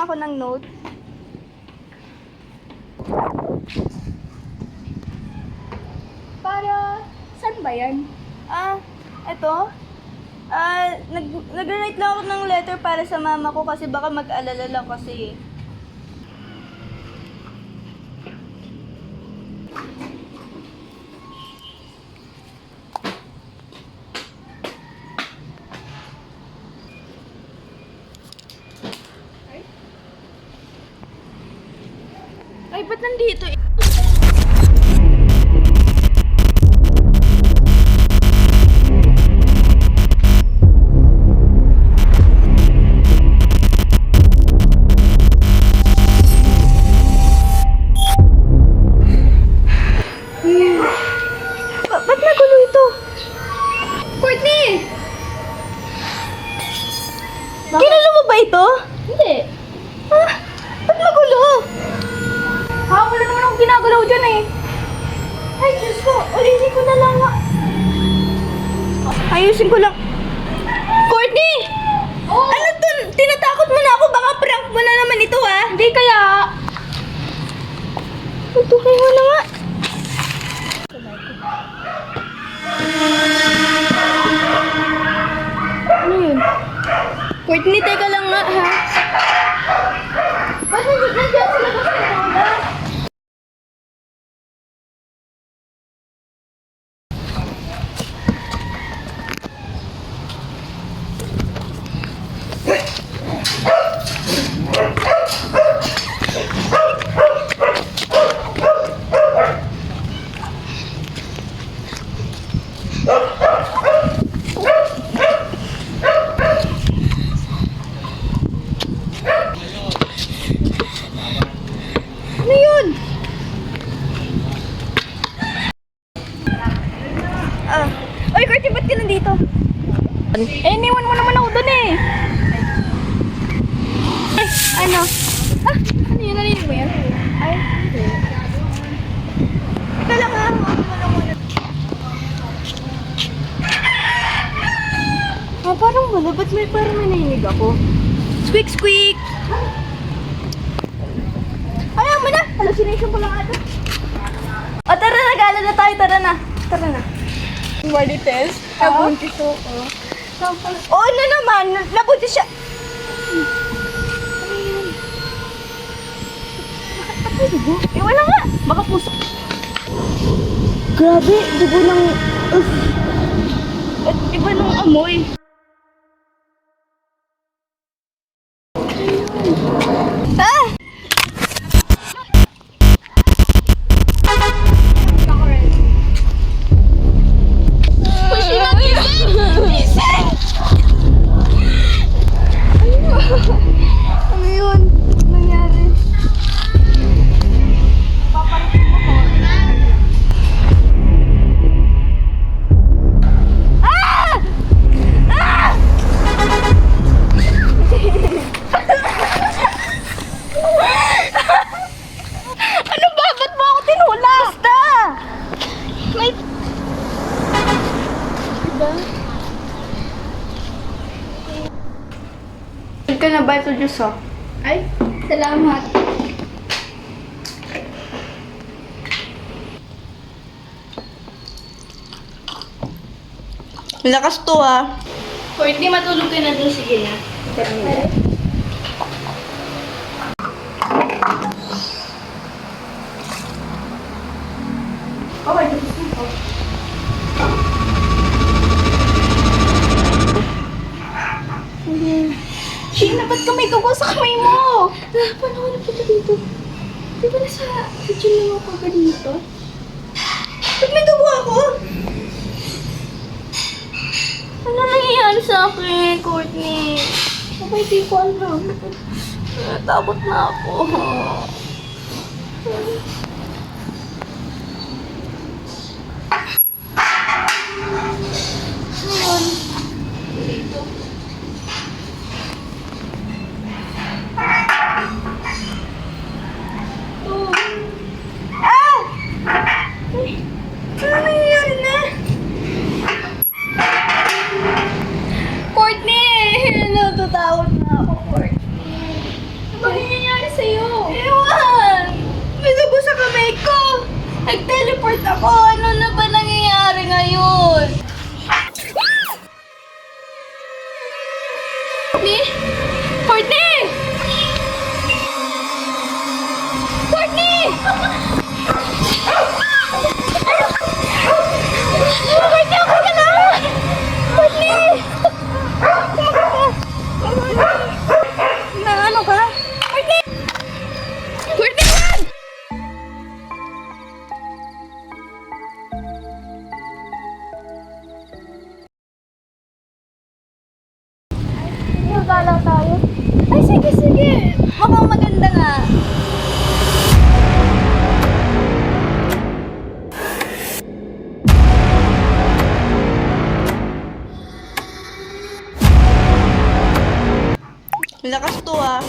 nga ako ng note. Para, saan ba yan? Eto. Nag-write lang ako ng letter para sa mama ko kasi baka mag-alala lang kasi. Ay, ba't nandito? Ba't nagulo ito? Courtney! Kilala mo ba ito? Hindi. Ba't magulo? Wala naman akong ginagalaw dyan eh. Ay, Diyos ko! Ulitin ko na lang nga. Ayusin ko lang. Courtney! Oo. Ano to? Tinatakot mo na ako. Baka prank mo na naman ito, ha? Hindi kaya. Tutukin mo na nga. Ano yun? Courtney, teka lang nga, ha? Ba't nandiyan sa labas ng bola? Ano yun? Oy, Courtney, ba't ka nandito? Iniwan mo naman ako dun eh. Ano? Ano yun? Narinig mo yan? Ay, hindi. Teka lang, ha? Parang wala. Ba't parang may nainig ako? Squeak, squeak! Ayaw mo na! Hallucination ko lang ata. O, tara na. Gala na tayo. Tara na. Tara na. Marites. Nabuntis ako. Oo na naman. Nabuntis siya. Ano dugo? Wala nga. Baka puso. Grabe. Dugo ng... At iba nung amoy. Ano yun? Nangyari? Ano ba? Ba't mo ako tinula? Basta! May... Diba? Ka na ba ito, Diyos, oh? Ay, salamat. Malakas to, ah. Courtney, matulog ka na dun. Sige na. Okay, tapos na. Sheena, ba't ka may dugo sa kamay mo? Paano ko napunta dito? Di ba nasa kitchen lang ako ganito? Ba't may dugo ako? Ano nangyayari sa akin, Courtney? Okay, di ko alam. Takot na ako. Ngayon, ano nangyayari na? Courtney! Natatakot na ako, Courtney. Bakit Courtney! Courtney! Courtney, okay ka na? Courtney! Na ano ka? Courtney! Courtney! Gala tayo. Ay, sige, sige. Mukhang maganda nga. Lakas to ah.